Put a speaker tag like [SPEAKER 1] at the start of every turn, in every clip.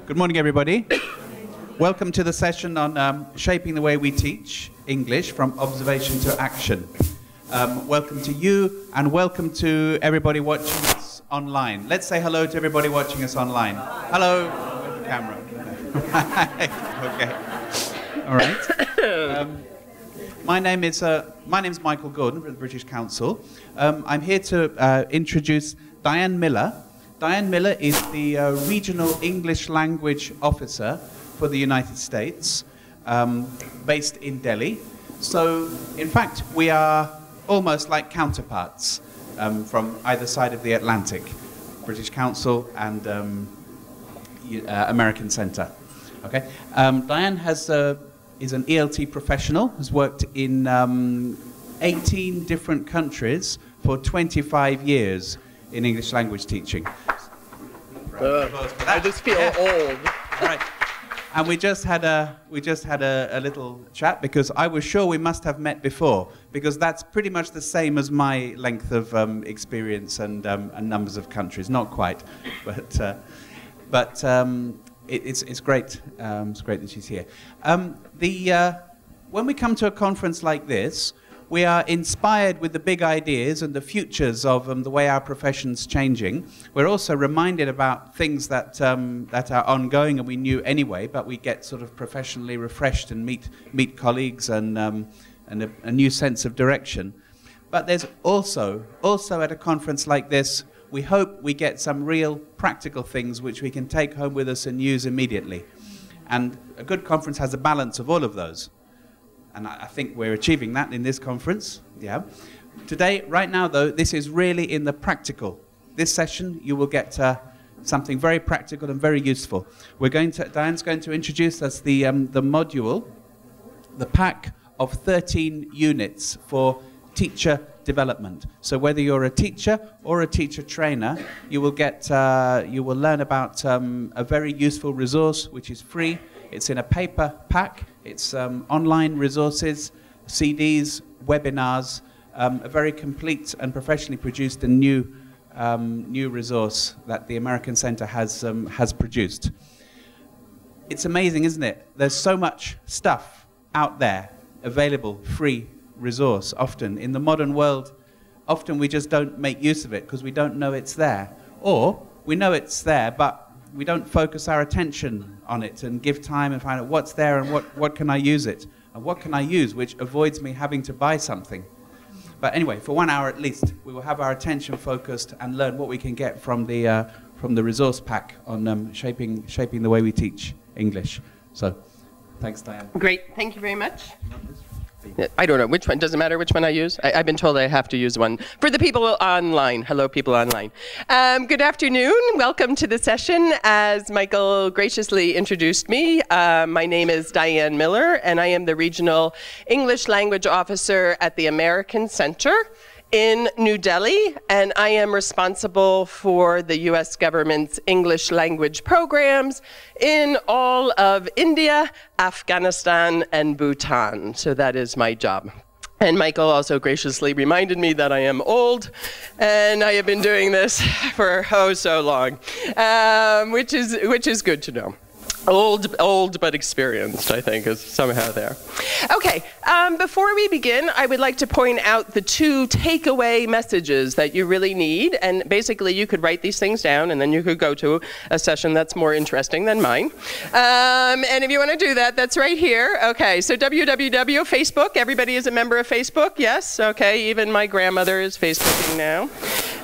[SPEAKER 1] Good morning, everybody. Welcome to the session on shaping the way we teach English from observation to action. Welcome to you, and welcome to everybody watching us online. Let's say hello to everybody watching us online. Hello. With the camera. Okay. All right. My name's Michael Gordon from the British Council. I'm here to introduce Diane Millar. Diane Millar is the Regional English Language Officer for the United States, based in Delhi. So, in fact, we are almost like counterparts from either side of the Atlantic, British Council and American Centre. Okay, Diane is an ELT professional, has worked in 18 different countries for 25 years in English language teaching.
[SPEAKER 2] I just feel old.
[SPEAKER 1] Right. And we just had a little chat because I was sure we must have met before, because that's pretty much the same as my length of experience and numbers of countries. Not quite, but it's great. It's great that she's here. When we come to a conference like this, we are inspired with the big ideas and the futures of the way our profession's changing. We're also reminded about things that are ongoing and we knew anyway, but we get sort of professionally refreshed and meet colleagues and a new sense of direction. But there's also at a conference like this, we hope we get some real practical things which we can take home with us and use immediately. And a good conference has a balance of all of those. And I think we're achieving that in this conference. Yeah. Today, right now, though, this is really in the practical. This session, you will get something very practical and very useful. Diane's going to introduce us the module, the pack of 13 units for teacher development. So whether you're a teacher or a teacher trainer, you will learn about a very useful resource which is free. It's in a paper pack. It's online resources, CDs, webinars, a very complete and professionally produced and new resource that the American Centre has produced. It's amazing, isn't it? There's so much stuff out there, available, free resource. Often in the modern world, we just don't make use of it because we don't know it's there, or we know it's there, but we don't focus our attention on it and give time and find out what's there and what can I use it and what can I use, which avoids me having to buy something. But anyway, for 1 hour at least, we will have our attention focused and learn what we can get from the resource pack on shaping the way we teach English. So, thanks, Diane.
[SPEAKER 2] Great, thank you very much. I don't know which one. Doesn't matter which one I use. I've been told I have to use one. For the people online, hello people online. Good afternoon. Welcome to the session. As Michael graciously introduced me, my name is Diane Millar, and I am the Regional English Language Officer at the American Centre in New Delhi, and I am responsible for the US government's English language programs in all of India, Afghanistan, and Bhutan. So that is my job. And Michael also graciously reminded me that I am old, and I have been doing this for so long, which is good to know. Old but experienced, I think, is somehow there. Okay, before we begin, I would like to point out the 2 takeaway messages that you really need. And basically, you could write these things down, and then you could go to a session that's more interesting than mine. And if you want to do that, that's right here. Okay, so www, Facebook. Everybody is a member of Facebook, yes? Okay, even my grandmother is Facebooking now.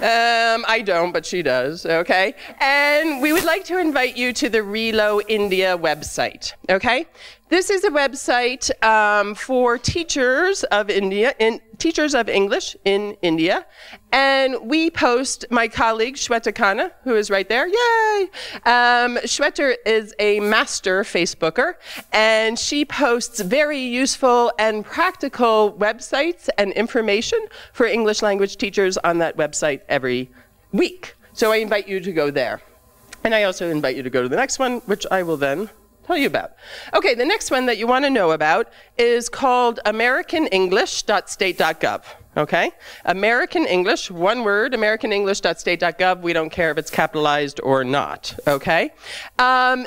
[SPEAKER 2] I don't, but she does, okay? And we would like to invite you to the Relo India website, okay? This is a website for teachers of English in India, and we post, my colleague Shweta Khanna, who is right there, yay! Shweta is a master Facebooker, and she posts very useful and practical websites and information for English language teachers on that website every week. So I invite you to go there. And I also invite you to go to the next one, which I will then tell you about. Okay, the next one that you want to know about is called AmericanEnglish.state.gov. Okay? American English, one word, AmericanEnglish.state.gov. We don't care if it's capitalized or not. Okay?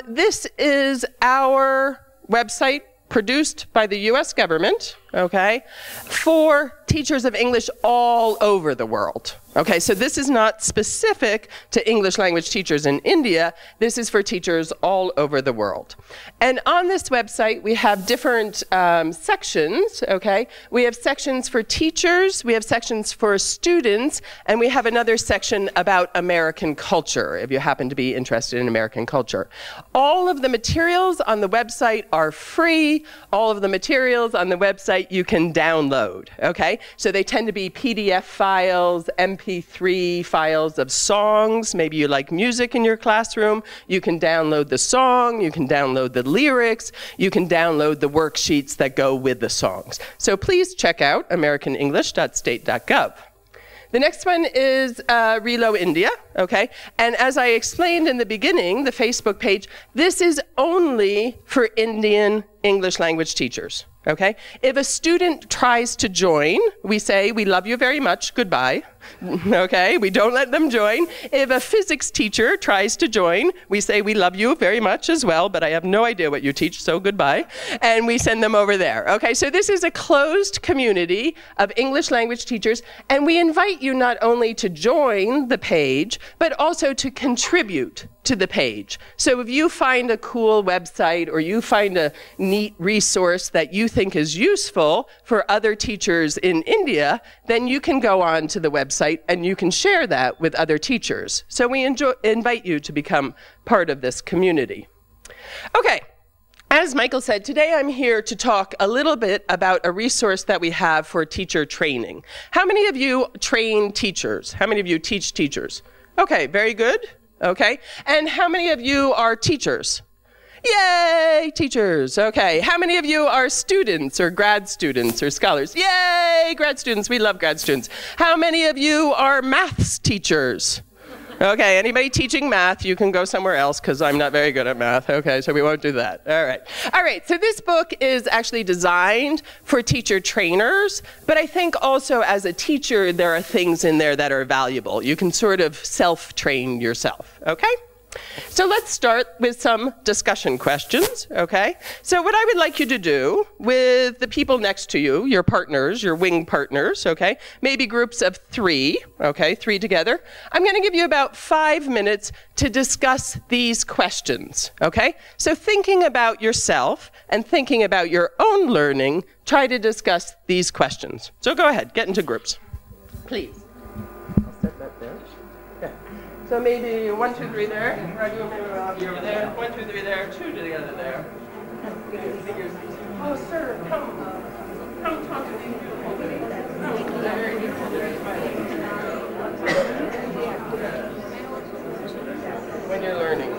[SPEAKER 2] This is our website produced by the US government, okay, for teachers of English all over the world. Okay, so this is not specific to English language teachers in India. This is for teachers all over the world. And on this website, we have different sections, okay? We have sections for teachers, we have sections for students, and we have another section about American culture, if you happen to be interested in American culture. All of the materials on the website are free. All of the materials on the website you can download, okay? So they tend to be PDF files, MP3 files of songs. Maybe you like music in your classroom. You can download the song, you can download the lyrics, you can download the worksheets that go with the songs. So please check out AmericanEnglish.state.gov. The next one is Relo India, okay? And as I explained in the beginning, the Facebook page, this is only for Indian English language teachers, okay? If a student tries to join, we say, we love you very much, goodbye, okay? We don't let them join. If a physics teacher tries to join, we say, we love you very much as well, but I have no idea what you teach, so goodbye. And we send them over there, okay? So this is a closed community of English language teachers, and we invite you not only to join the page, but also to contribute to the page. So if you find a cool website or you find a neat resource that you think is useful for other teachers in India, then you can go on to the website and you can share that with other teachers. So we invite you to become part of this community. Okay. As Michael said, today I'm here to talk a little bit about a resource that we have for teacher training. How many of you train teachers? How many of you teach teachers? Okay, very good. Okay, and how many of you are teachers? Yay, teachers. Okay, how many of you are students or grad students or scholars? Yay, grad students. We love grad students. How many of you are maths teachers? Okay, anybody teaching math, you can go somewhere else because I'm not very good at math. Okay, so we won't do that. All right. All right, so this book is actually designed for teacher trainers, but I think also as a teacher, there are things in there that are valuable. You can sort of self-train yourself, okay? So let's start with some discussion questions, okay? So what I would like you to do with the people next to you, your partners, your wing partners, okay? Maybe groups of 3, okay, 3 together. I'm going to give you about 5 minutes to discuss these questions, okay? So thinking about yourself and thinking about your own learning, try to discuss these questions. So go ahead, get into groups, please. I'll set that there. Okay. So maybe 1, 2, 3 there. Maybe over there. 1, 2, 3 there. 2 together there. Oh, sir, come talk to these beautiful ladies. When you're learning.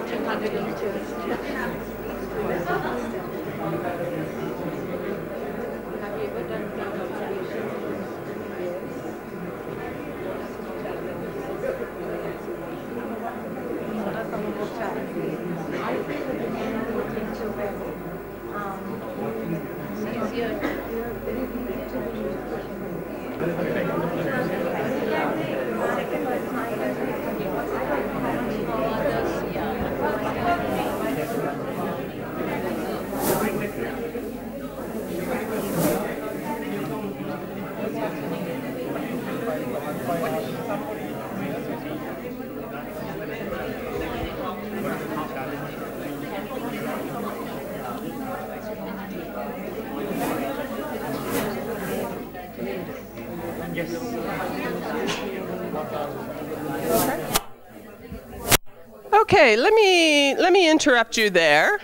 [SPEAKER 2] Okay, let me interrupt you there.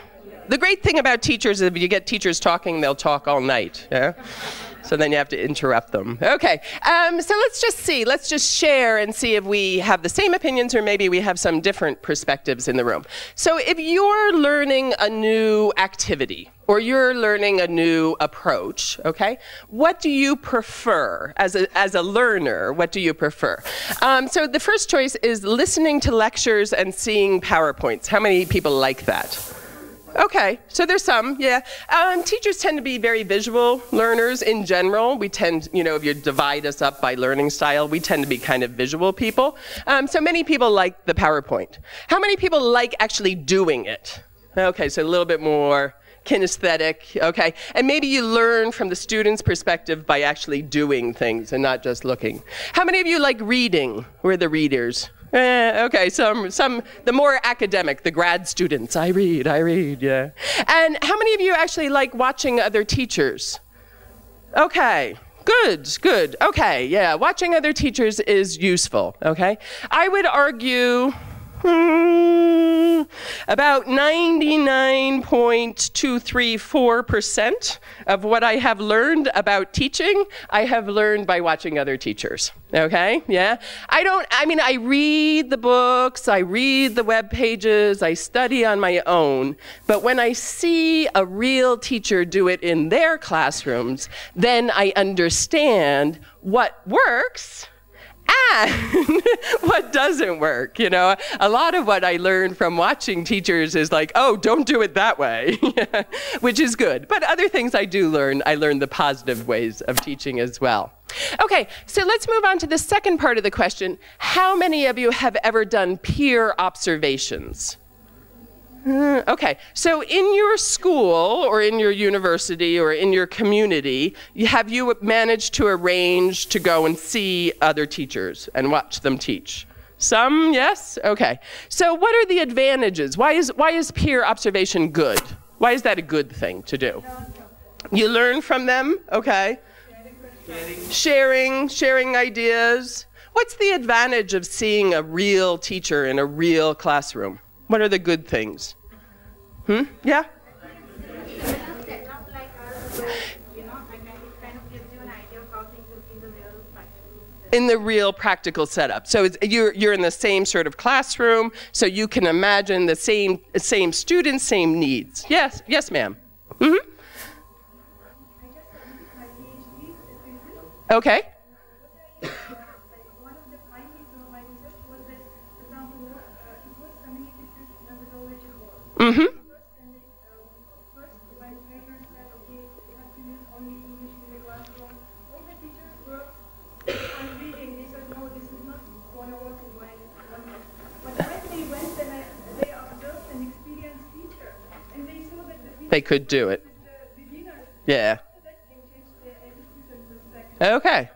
[SPEAKER 2] The great thing about teachers is if you get teachers talking, they'll talk all night. Yeah? So then you have to interrupt them. Okay, so let's just share and see if we have the same opinions or maybe we have some different perspectives in the room. So if you're learning a new activity or you're learning a new approach, okay, what do you prefer as a learner? What do you prefer? So the first choice is listening to lectures and seeing PowerPoints. How many people like that? Okay, so there's some, yeah. Teachers tend to be very visual learners in general. We tend, you know, if you divide us up by learning style, we tend to be kind of visual people. So many people like the PowerPoint. How many people like actually doing it? Okay, so a little bit more kinesthetic, okay? And maybe you learn from the student's perspective by actually doing things and not just looking. How many of you like reading? We're the readers. Okay, the more academic, the grad students. I read, yeah. And how many of you actually like watching other teachers? Okay, good. Okay, yeah, watching other teachers is useful, okay? I would argue about 99.234% of what I have learned about teaching, I have learned by watching other teachers. Okay, yeah? I read the books, I read the web pages, I study on my own, but when I see a real teacher do it in their classrooms, then I understand what works and what doesn't work, you know? A lot of what I learned from watching teachers is like, oh, don't do it that way, which is good. But other things I do learn, I learn the positive ways of teaching as well. Okay, so let's move on to the second part of the question. How many of you have ever done peer observations? Okay, so in your school or in your university or in your community, have you managed to arrange to go and see other teachers and watch them teach? Some, yes? Okay. So what are the advantages? Why is peer observation good? Why is that a good thing to do? You learn from them, okay. Sharing ideas. What's the advantage of seeing a real teacher in a real classroom? What are the good things? Yeah? In the real practical setup. So you're in the same sort of classroom, so you can imagine the same students, same needs. Yes, ma'am. Okay.
[SPEAKER 3] One of the findings of my research was that, for example, it was communicated to methodology course. First, when trainers said, okay, you have to use only English in the classroom, all the teachers were on reading. They said, no, this is not going to work in my classroom. But when they went and they observed an experienced teacher, and they saw that the
[SPEAKER 2] they could do it.
[SPEAKER 3] The beginners,
[SPEAKER 2] yeah.
[SPEAKER 3] that they changed their attitude and perspective.
[SPEAKER 2] Okay.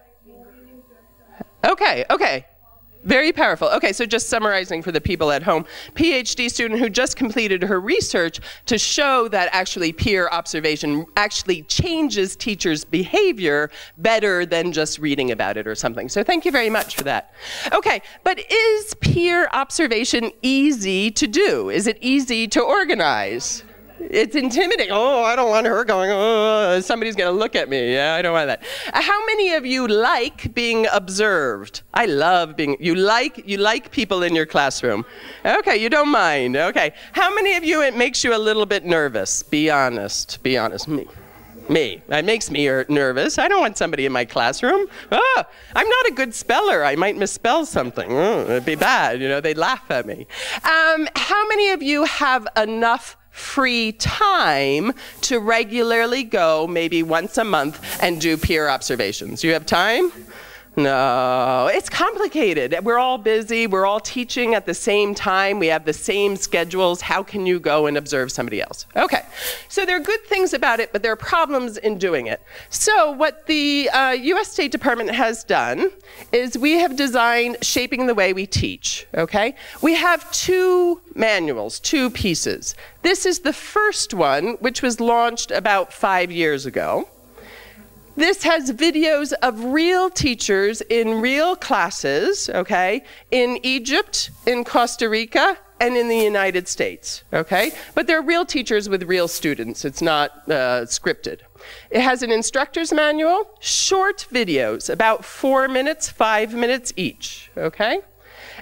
[SPEAKER 2] Very powerful. Okay, so just summarizing for the people at home, PhD student who just completed her research to show that actually peer observation actually changes teachers' behavior better than just reading about it or something. So thank you very much for that. Okay, but is peer observation easy to do? Is it easy to organize? It's intimidating. Oh, I don't want her going, oh, somebody's going to look at me. Yeah, I don't want that. How many of you like being observed? I love being, you like people in your classroom. Okay, you don't mind. Okay. How many of you, it makes you a little bit nervous? Be honest. Me. It makes me nervous. I don't want somebody in my classroom. I'm not a good speller. I might misspell something. It'd be bad. You know, they'd laugh at me. How many of you have enough free time to regularly go maybe once a month and do peer observations? You have time? No, it's complicated. We're all busy. We're all teaching at the same time. We have the same schedules. How can you go and observe somebody else? Okay, so there are good things about it, but there are problems in doing it. So what the US State Department has done is we have designed Shaping the Way We Teach, okay? We have two manuals, two pieces. This is the first one, which was launched about 5 years ago. This has videos of real teachers in real classes, okay, in Egypt, in Costa Rica, and in the United States, okay? But they're real teachers with real students. It's not scripted. It has an instructor's manual, short videos, about 4 minutes, 5 minutes each, okay?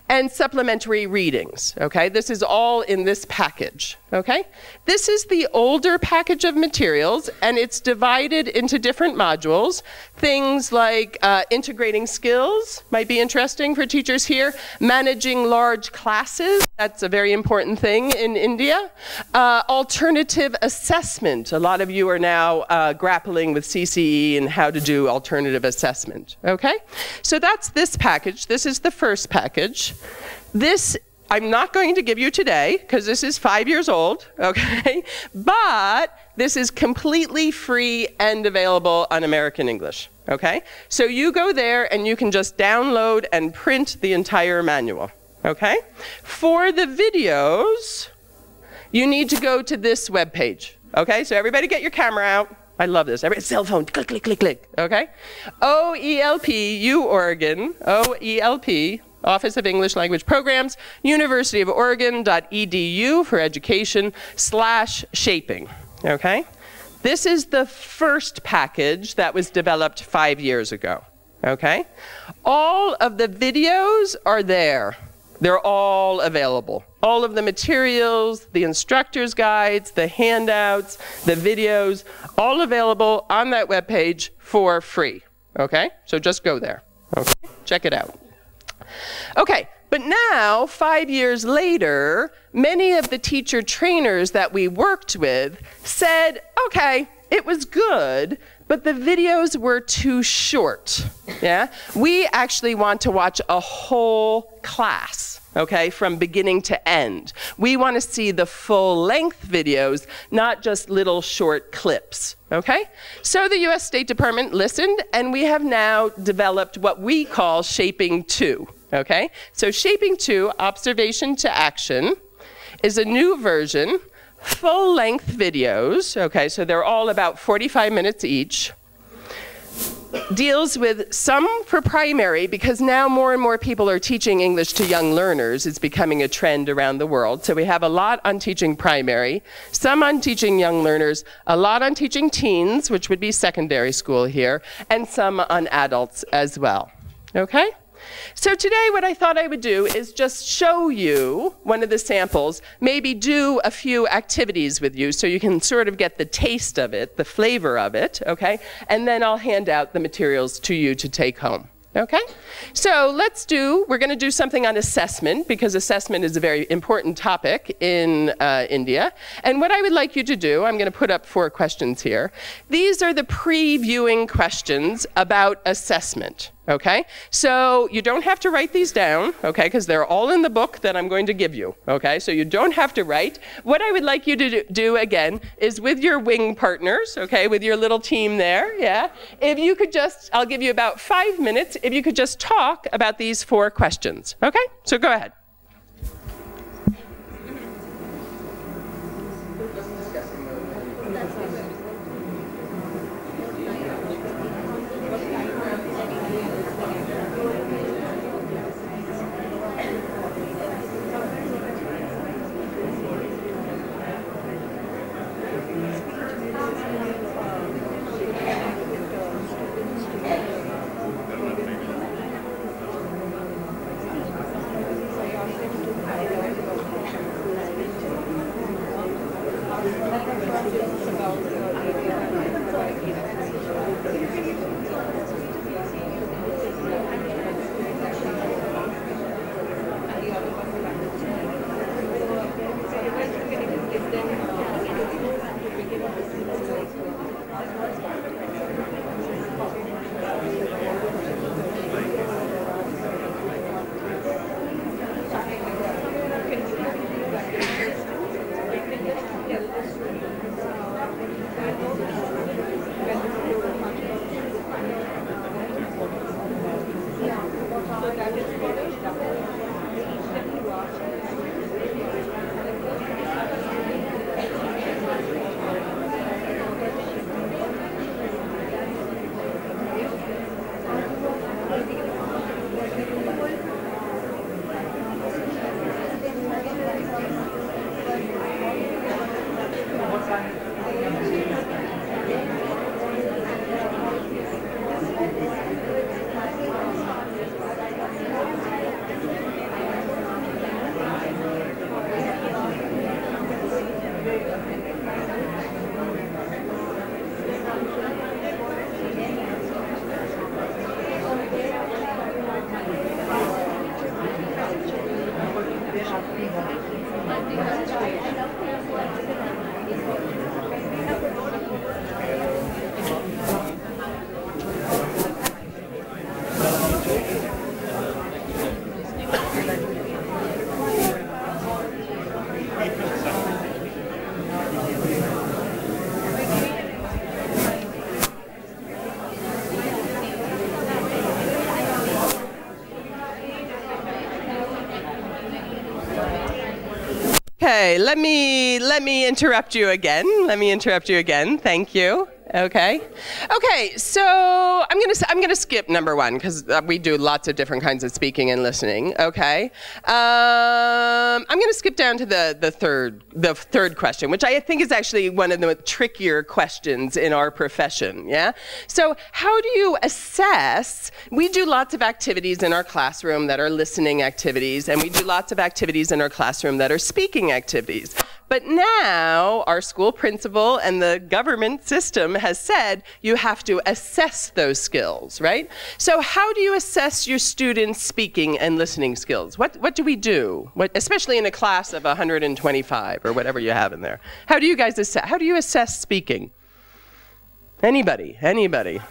[SPEAKER 2] And supplementary readings, okay? This is all in this package, Okay? This is the older package of materials, and it's divided into different modules. Things like integrating skills might be interesting for teachers here. Managing large classes, that's a very important thing in India. Alternative assessment. A lot of you are now grappling with CCE and how to do alternative assessment. Okay? So that's this package. This is the first package. This I'm not going to give you today, because this is 5 years old, okay? But this is completely free and available on American English, okay? So you go there and you can just download and print the entire manual, okay? For the videos, you need to go to this webpage, okay? So everybody get your camera out. I love this. Every cell phone, click, click, click, click, okay? OELP-U Oregon, OELP, Office of English Language Programs, University of Oregon.edu for education /shaping, okay? This is the first package that was developed 5 years ago, okay? All of the videos are there. They're all available. All of the materials, the instructor's guides, the handouts, the videos, all available on that webpage for free, okay? So just go there, okay? Check it out. Okay, but now, 5 years later, many of the teacher trainers that we worked with said, okay, it was good, but the videos were too short, yeah? We actually want to watch a whole class, okay, from beginning to end. We want to see the full-length videos, not just little short clips, okay? So the US State Department listened, and we have now developed what we call Shaping 2, okay? So Shaping 2, Observation to Action, is a new version, full-length videos, okay, so they're all about 45 minutes each, deals with some for primary, because now more and more people are teaching English to young learners. It's becoming a trend around the world. So we have a lot on teaching primary, some on teaching young learners, a lot on teaching teens, which would be secondary school here, and some on adults as well, okay? So today what I thought I would do is just show you one of the samples, maybe do a few activities with you so you can sort of get the taste of it, the flavor of it, okay? And then I'll hand out the materials to you to take home. Okay? So we're going to do something on assessment, because assessment is a very important topic in India. And what I would like you to do, I'm going to put up 4 questions here. These are the previewing questions about assessment. Okay? So you don't have to write these down, okay, because they're all in the book that I'm going to give you, okay? So you don't have to write. What I would like you to do again is with your wing partners, okay, with your little team there, yeah? If you could just, I'll give you about 5 minutes, if you could just talk about these 4 questions, okay? So go ahead. Okay, let me interrupt you again. Thank you. Okay. So I'm gonna skip number one because we do lots of different kinds of speaking and listening. Okay. I'm gonna skip down to the third question, which I think is actually one of the trickier questions in our profession. Yeah. So how do you assess? We do lots of activities in our classroom that are listening activities, and we do lots of activities in our classroom that are speaking activities. But now our school principal and the government system has said you have to assess those skills, right? So how do you assess your students' speaking and listening skills? What do we do? Especially in a class of 125 or whatever you have in there. How do you guys assess? How do you assess speaking? Anybody?
[SPEAKER 4] One is that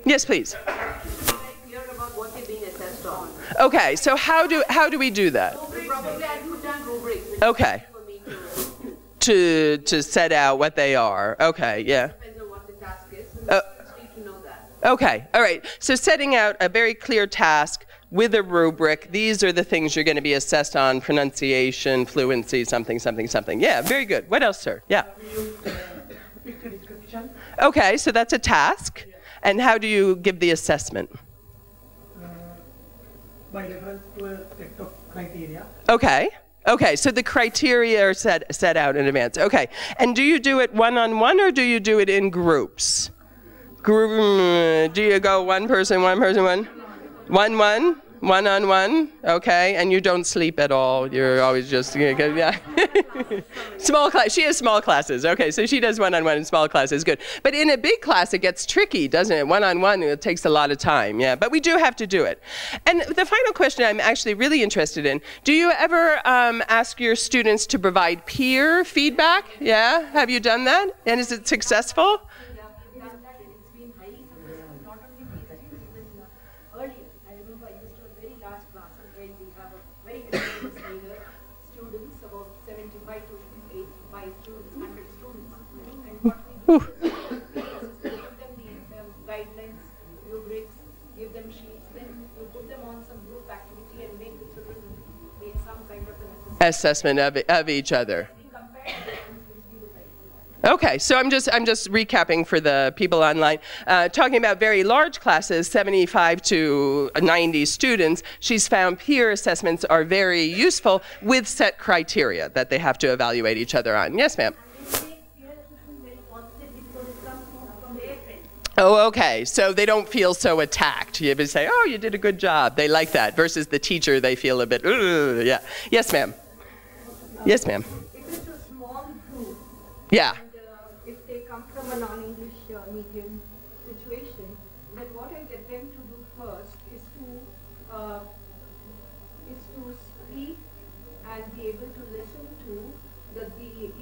[SPEAKER 2] Yes, please.
[SPEAKER 4] clear about what they're being assessed on.
[SPEAKER 2] Okay, so how do we do that?
[SPEAKER 4] Probably I put down rubrics. Which
[SPEAKER 2] Okay.
[SPEAKER 4] for me to
[SPEAKER 2] To set out what they are. Okay, yeah.
[SPEAKER 4] depends on what the task is. So we need to know that.
[SPEAKER 2] Okay, all right. So setting out a very clear task with a rubric. These are the things you're going to be assessed on: pronunciation, fluency, something, something, something. Yeah, very good. What else, sir? Yeah.
[SPEAKER 5] Picture description
[SPEAKER 2] Okay, so that's a task. And how do you give the assessment?
[SPEAKER 5] by reference to a set of criteria.
[SPEAKER 2] Okay, so the criteria are set out in advance. Okay, and do you do it one-on-one or do you do it in groups? Do you go one person, one? One-on-one, okay, and you don't sleep at all. You're always just, yeah. Small class, she has small classes. Okay, so she does one-on-one in small classes, good. But in a big class, it gets tricky, doesn't it? One-on-one, it takes a lot of time, yeah. But we do have to do it. And the final question I'm actually really interested in, do you ever ask your students to provide peer feedback? Yeah, have you done that? And is it successful?
[SPEAKER 6] It's been highly successful, not only PhDs, even earlier. I remember I used to have very large classes where we have a very experienced leader, students, about 75 to 85 students, 100 students. And what we do is give them the guidelines, rubrics, give them sheets, then you put them on some group activity and make the children make some kind of an assessment.
[SPEAKER 2] Assessment of each other.
[SPEAKER 6] We compare the ones which we would like to.
[SPEAKER 2] Okay, so I'm just recapping for the people online. Talking about very large classes, 75 to 90 students, she's found peer assessments are very useful with set criteria that they have to evaluate each other on. Yes, ma'am. Oh, okay. So they don't feel so attacked. You say, oh, you did a good job. They like that. Versus the teacher, they feel a bit, yeah. Yes, ma'am. Yes, ma'am.
[SPEAKER 6] If it's a small group,
[SPEAKER 2] Yeah.
[SPEAKER 6] if they come from a non-English medium situation, then what I get them to do first is to speak and be able to listen to the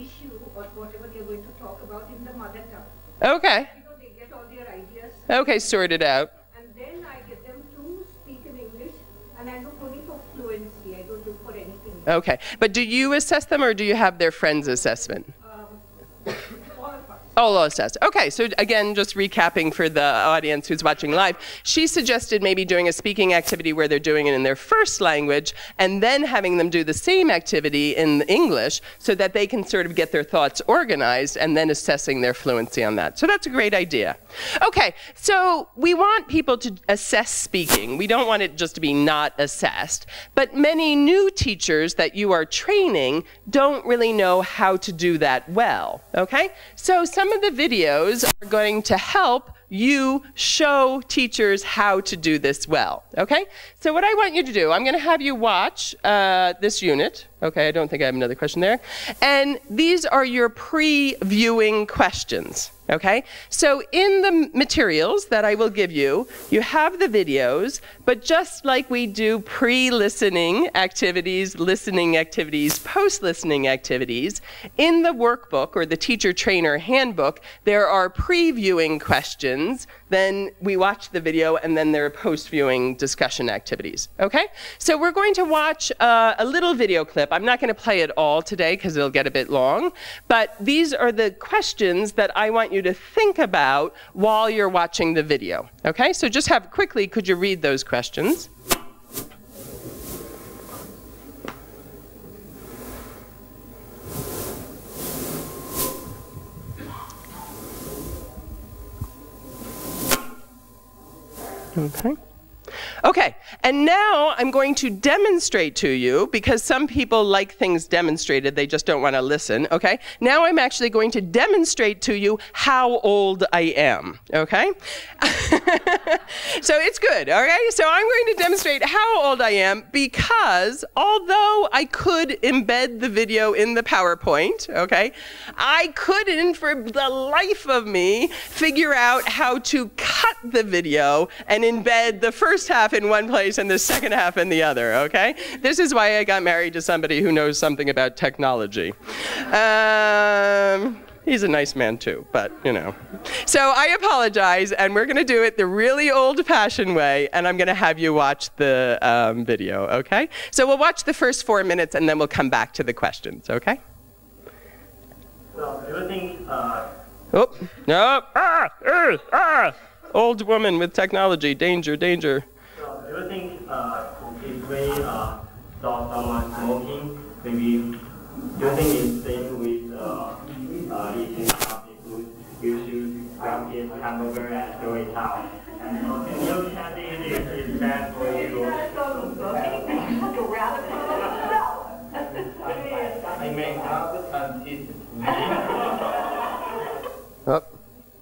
[SPEAKER 6] issue or whatever they're going to talk about in the mother tongue.
[SPEAKER 2] Okay.
[SPEAKER 6] They get all their ideas.
[SPEAKER 2] Okay, sort it out.
[SPEAKER 6] And then I get them to speak in English, and I look only for fluency. I don't look for anything else.
[SPEAKER 2] Okay. But do you assess them or do you have their friends' assessment?
[SPEAKER 6] All of us.
[SPEAKER 2] All assessed. Okay, so again, just recapping for the audience who's watching live, she suggested maybe doing a speaking activity where they're doing it in their first language and then having them do the same activity in English so that they can sort of get their thoughts organized and then assessing their fluency on that. So that's a great idea. Okay, so we want people to assess speaking. We don't want it just to be not assessed, but many new teachers that you are training don't really know how to do that well, okay? So some of the videos are going to help you show teachers how to do this well, okay? So what I want you to do, I'm gonna have you watch this unit. Okay, I don't think I have another question there. And these are your pre-viewing questions, okay? So in the materials that I will give you, you have the videos, but just like we do pre-listening activities, post-listening activities, in the workbook or the teacher trainer handbook, there are pre-viewing questions, then we watch the video, and then there are post-viewing discussion activities, okay? So we're going to watch a little video clip. I'm not going to play it all today because it'll get a bit long, but these are the questions that I want you to think about while you're watching the video, okay? So just quickly, could you read those questions? Okay. Okay, and now I'm going to demonstrate to you, because some people like things demonstrated, they just don't want to listen, okay? Now I'm actually going to demonstrate to you how old I am, okay? So it's good, okay? So I'm going to demonstrate how old I am, because although I could embed the video in the PowerPoint, okay, I couldn't, for the life of me, figure out how to cut the video and embed the first half in one place and the second half in the other, okay? This is why I got married to somebody who knows something about technology. He's a nice man too, but you know. So I apologize, and we're gonna do it the really old-fashioned way, and I'm gonna have you watch the video, okay? So we'll watch the first 4 minutes, and then we'll come back to the questions, okay?
[SPEAKER 7] So do you think,
[SPEAKER 2] Oh, no, old woman with technology, danger, danger.
[SPEAKER 7] so do you think if we saw someone smoking, maybe do you think it's same with eating something food? You should grab it, hamburger, and throw it out. And you can eat it, it's bad for you. I may have
[SPEAKER 2] Oh.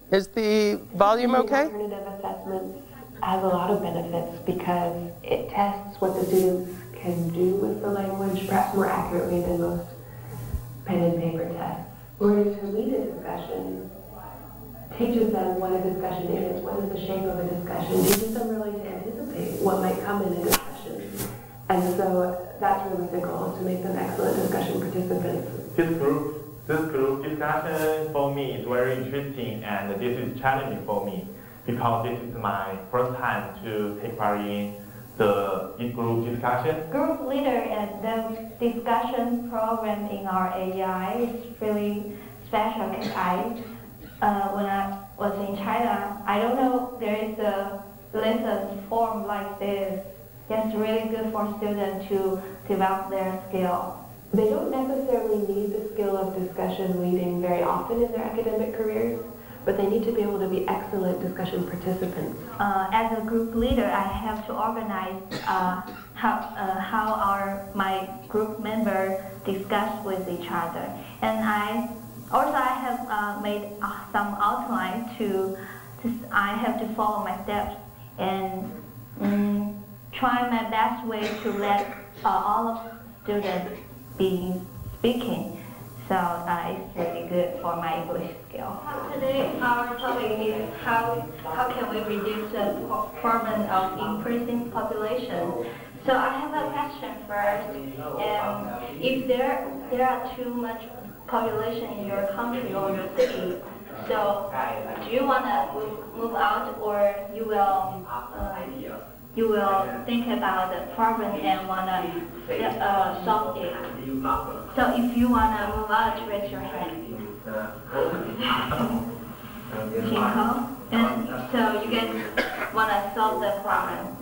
[SPEAKER 2] Is the volume okay?
[SPEAKER 8] Alternative assessments has a lot of benefits because it tests what the students can do with the language perhaps more accurately than most pen and paper tests. Learning to lead a discussion teaches them what a discussion is, what is the shape of a discussion, teaches them really to anticipate what might come in a discussion. And so that's really the goal, to make them excellent discussion participants.
[SPEAKER 7] This group discussion for me is very interesting, and this is challenging for me because this is my first time to take part in the group discussion.
[SPEAKER 9] Group leader and the discussion program in our AEI is really special because when I was in China, I don't know there is a lesson form like this. It's really good for students to develop their skill.
[SPEAKER 8] They don't necessarily need the skill of discussion leading very often in their academic careers, but they need to be able to be excellent discussion participants.
[SPEAKER 9] As a group leader, I have to organize how my group members discuss with each other. And I have made some outline I have to follow my steps and try my best way to let all of students be speaking, so it's really good for my English skill. Today our topic is how can we reduce the problem of increasing population. So I have a question first. If there are too much population in your country or your city, so do you want to move out, or you will think about the problem and want to solve it. So if you want to move out, raise your hand. And so you guys want to solve the problem.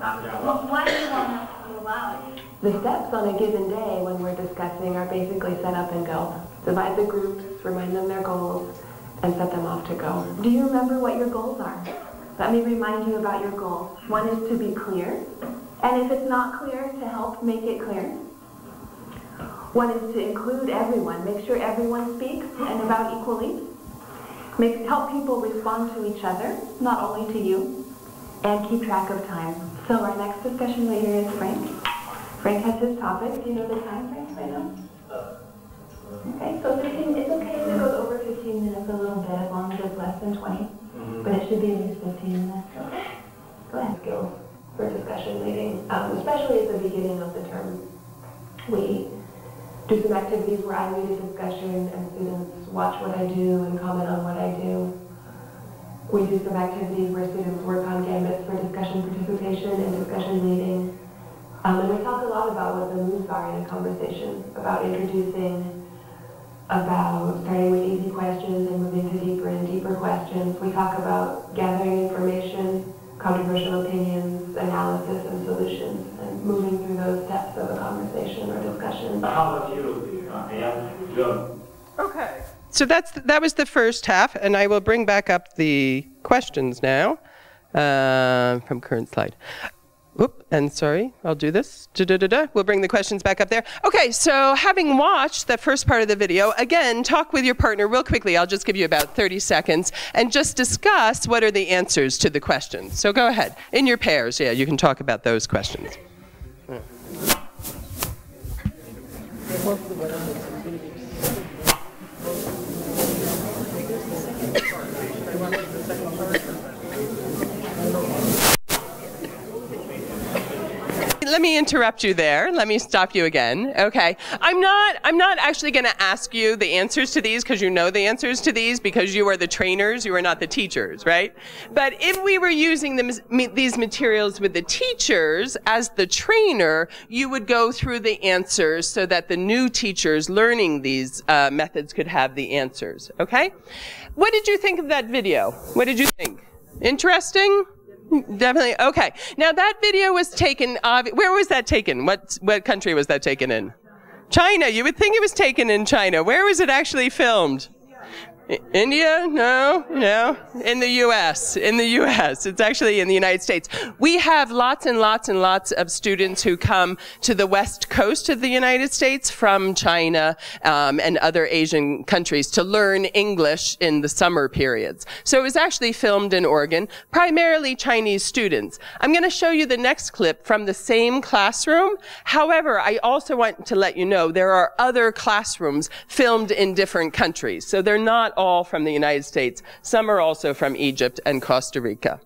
[SPEAKER 9] Why do you want to move out?
[SPEAKER 8] The steps on a given day when we're discussing are basically set up and go. Divide the groups, remind them their goals, and set them off to go. Do you remember what your goals are? Let me remind you about your goals. One is to be clear, and if it's not clear, to help make it clear. One is to include everyone, make sure everyone speaks and about equally. Help people respond to each other, not only to you, and keep track of time. So our next discussion leader is Frank. Frank has his topic. Do you know the time, Frank, right now? Okay, so it's okay if it goes over 15 minutes a little bit, as long as it's less than 20. But it should be at least 15 minutes. Go ahead. Skills for discussion leading, especially at the beginning of the term. We do some activities where I lead a discussion and students watch what I do and comment on what I do. We do some activities where students work on gambits for discussion participation and discussion leading. And we talk a lot about what the moves are in a conversation, about introducing, about starting with easy questions and moving to deeper and deeper questions. We talk about gathering information, controversial opinions, analysis, and solutions, and moving through those steps of a conversation or discussion.
[SPEAKER 7] How about you, Dianne?
[SPEAKER 2] Okay. So that was the first half, and I will bring back up the questions now. From current slide. Oop, and sorry, I'll do this. We'll bring the questions back up there. Okay, so having watched the first part of the video, again, talk with your partner real quickly. I'll just give you about 30 seconds and just discuss what are the answers to the questions. So go ahead. In your pairs, yeah, you can talk about those questions. Let me interrupt you there. Let me stop you again. Okay. I'm not actually going to ask you the answers to these because you know the answers to these because you are the trainers, you are not the teachers, right? But if we were using these materials with the teachers as the trainer, you would go through the answers so that the new teachers learning these methods could have the answers. Okay? What did you think of that video? What did you think? Interesting? Definitely. Okay. Now that video was taken, where was that taken? What country was that taken in? China. You would think it was taken in China. Where was it actually filmed? India? No, no. In the U.S. In the U.S. It's actually in the United States. We have lots and lots and lots of students who come to the west coast of the United States from China and other Asian countries to learn English in the summer periods. So it was actually filmed in Oregon, primarily Chinese students. I'm going to show you the next clip from the same classroom. However, I also want to let you know there are other classrooms filmed in different countries. So they're not all from the United States. Some are also from Egypt and Costa Rica.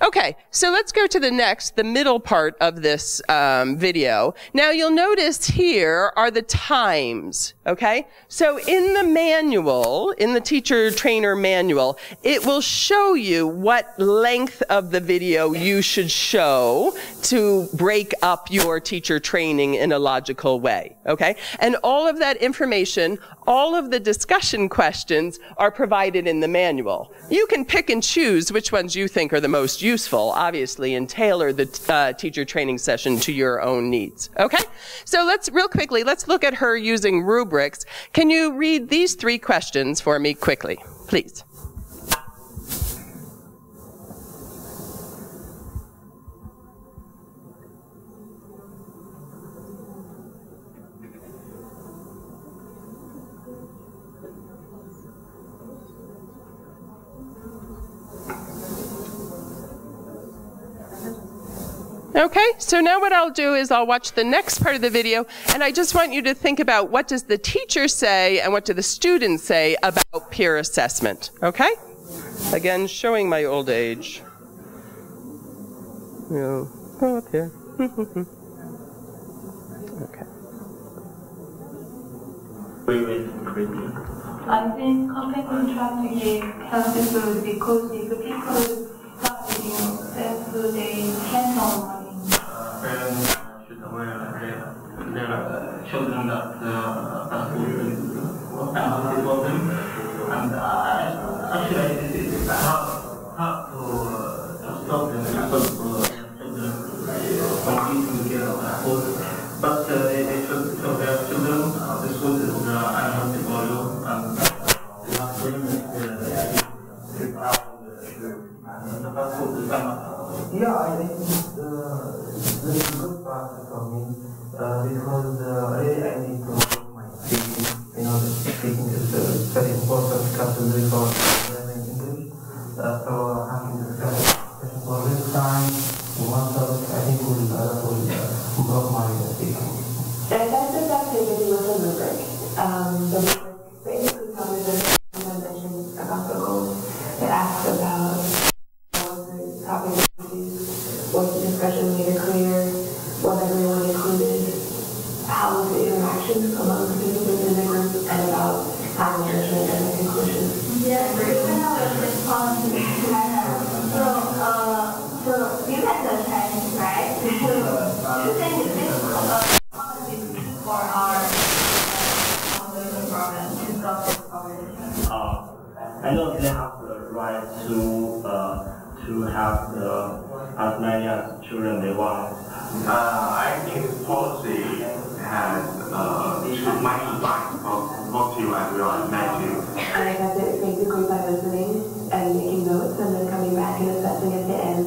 [SPEAKER 2] Okay, so let's go to the middle part of this video. Now you'll notice here are the times, okay? So in the manual, in the teacher trainer manual, it will show you what length of the video you should show to break up your teacher training in a logical way, okay? And all of that information, all of the discussion questions are provided in the manual. You can pick and choose which ones you think are the most useful, obviously, and tailor the teacher training session to your own needs. Okay? So real quickly, let's look at her using rubrics. Can you read these 3 questions for me quickly, please? Okay, so now what I'll do is I'll watch the next part of the video, and I just want you to think about what does the teacher say and what do the students say about peer assessment, okay? Again, showing my old age. Go up here. Okay.
[SPEAKER 8] I think company strategy helps people because if people start doing self, they hands-on learning.
[SPEAKER 7] Parents should aware that there are children that are empathy for them, and actually this is how to stop them because children competing together. But they should tell their children the school is unhealthy for you, and you have to limit
[SPEAKER 10] yeah, I think it's a good process for me because really I need to improve my speaking. You know, speaking is very important category for learning English. So having this discussion for this time, one topic, I think will improve my speaking.
[SPEAKER 8] And that's exactly what you were rubric. The rubric basically covers everything I mentioned about the goals. It asks about topic was the discussion made it clear, was everyone included, how was the interactions among the participants in the group, and about time management and the conclusion.
[SPEAKER 9] Yes, we're going to respond to China. So you had the Chinese, right? So you think this policy for our program to solve this problem?
[SPEAKER 7] I know they have the right to have as many as children they want.
[SPEAKER 11] I think this policy has many sides of positive as well as negative.
[SPEAKER 8] And I guess it's basically by listening and making notes and then coming back and assessing at the end.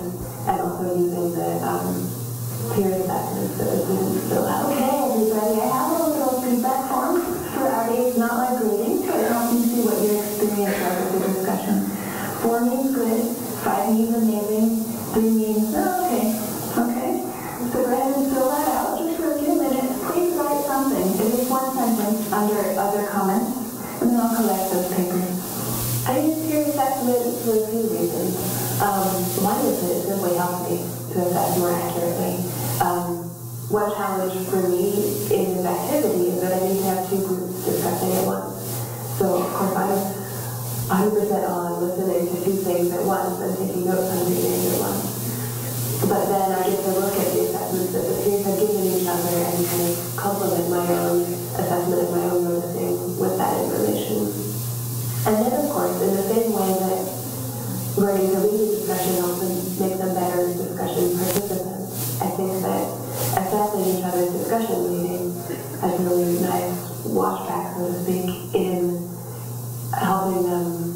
[SPEAKER 8] to assess more accurately. One challenge for me in this activity is that I need to have two groups discussing at once. So, of course, I'm 100% on listening to two things at once and taking notes on two things at once. But then I get to look at the assessments that the peers have given each other and kind of complement my own assessment of my own noticing with that information. And then, of course, in the same way that learning to lead a discussion often makes them better discussion participants, I think that assessing each other's discussion leading has really nice washback, so to speak, in helping them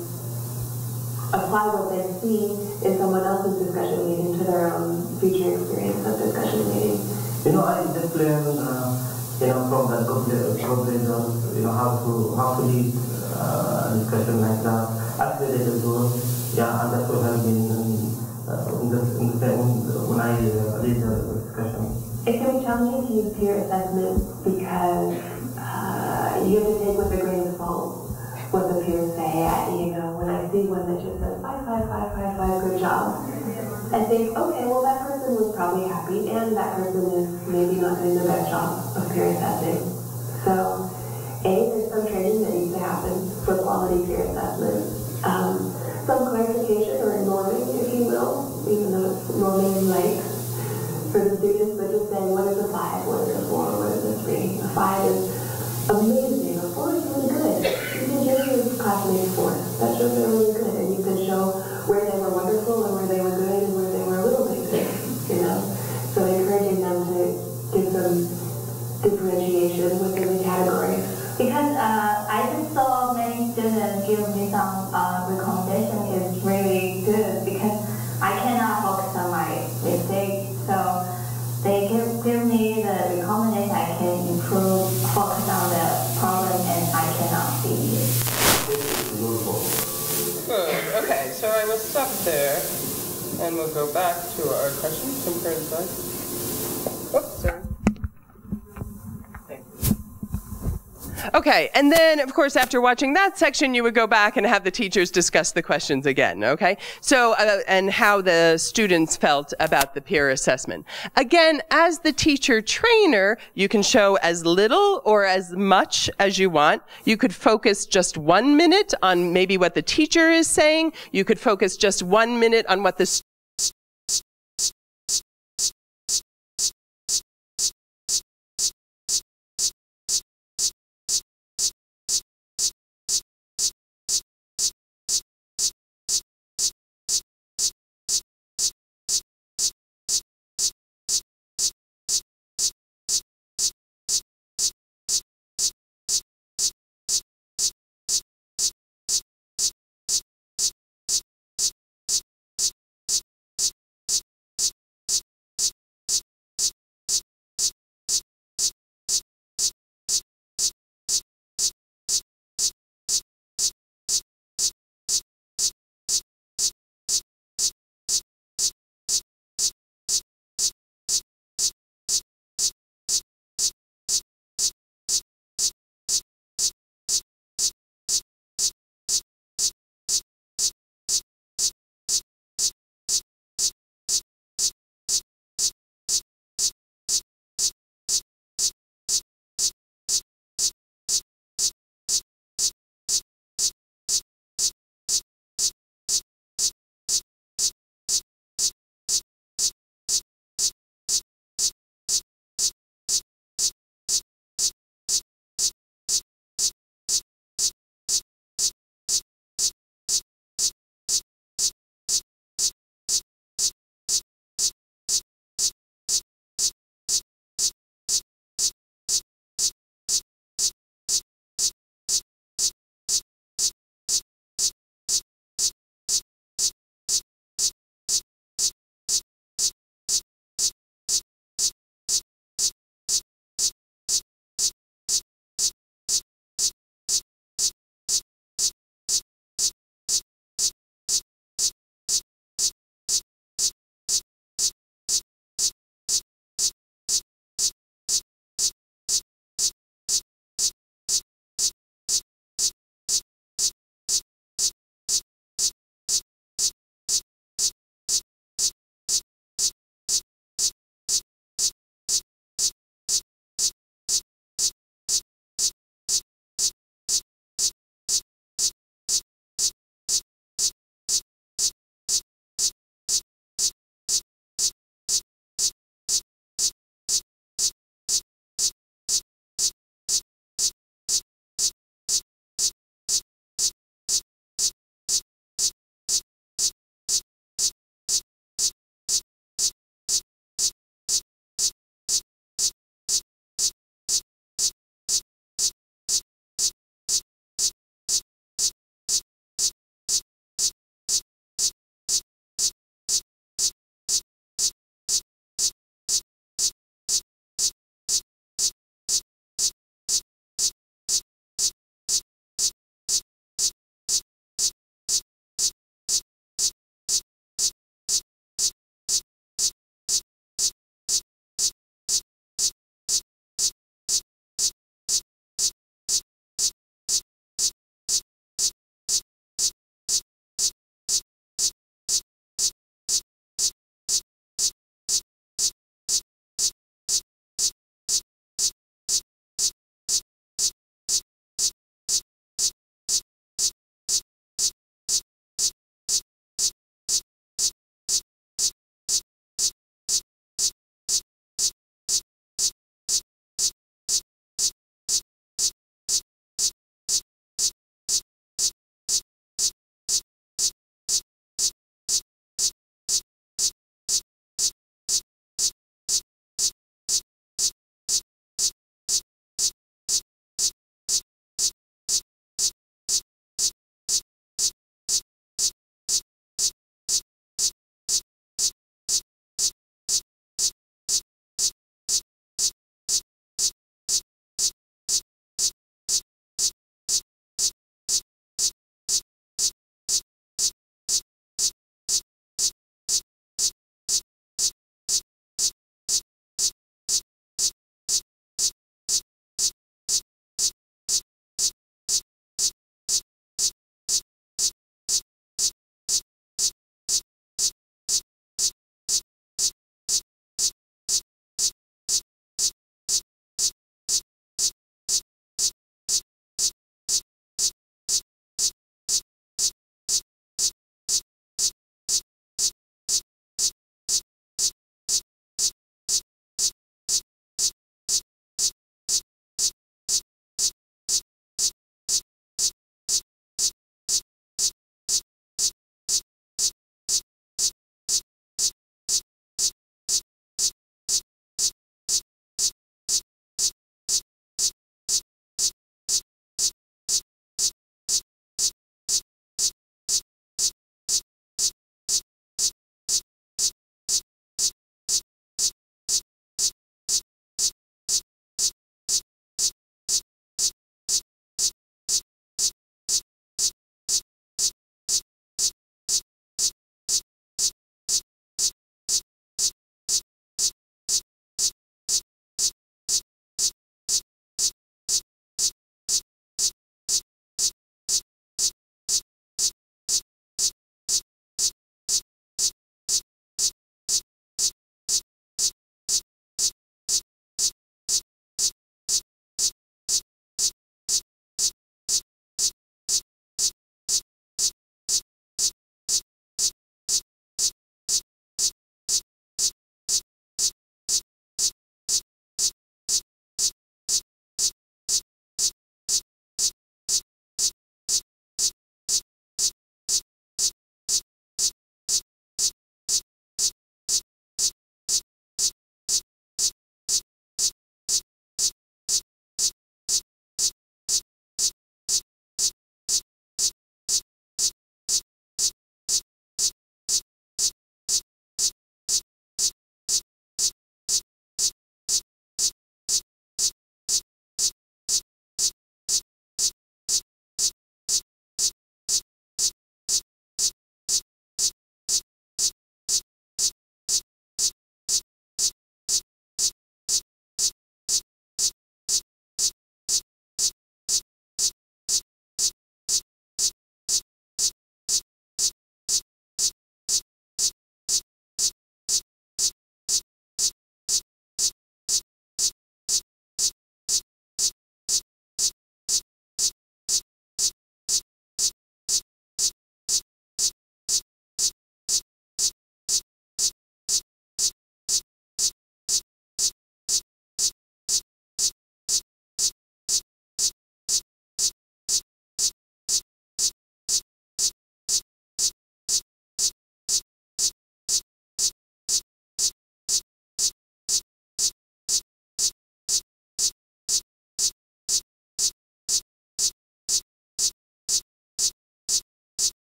[SPEAKER 8] apply what they see in someone else's discussion leading to their own future experience of discussion leading.
[SPEAKER 10] You know, I just learned, from the cooperation, how to lead discussion like that. Actually, that as well. Yeah, and that's what has been when I lead the discussion.
[SPEAKER 8] It can be challenging to use peer assessment because you have to take with a grain of salt what the peers say. When I see one that just says 5, 5, 5, 5, 5, good job, I think, okay, well that person was probably happy, and that person is maybe not doing the best job of peer assessing. So, there's some training that needs to happen for quality peer assessment. Some clarification or norming, if you will, even though it's norming in light for the students, but just saying, what is a 5, what is a 4, what is a 3? A 5 is amazing, a 4 is really good. You can give your classmates 4. That shows they're really good, and you can show where they were wonderful and where they were good and where they were a little bit good, So encouraging them to give some differentiation within the categories.
[SPEAKER 9] Because I just saw many students give me some recommendation is really good because I cannot focus on my mistakes. So they give me the recommendation I can improve, focus on the problem, and I cannot see it.
[SPEAKER 2] Good. Okay, so I will stop there, and we'll go back to our questions from current slides. Oops, sorry. Okay, and then, of course, after watching that section, you would go back and have the teachers discuss the questions again, okay? So, and how the students felt about the peer assessment. Again, as the teacher trainer, you can show as little or as much as you want. You could focus just 1 minute on maybe what the teacher is saying. You could focus just 1 minute on what the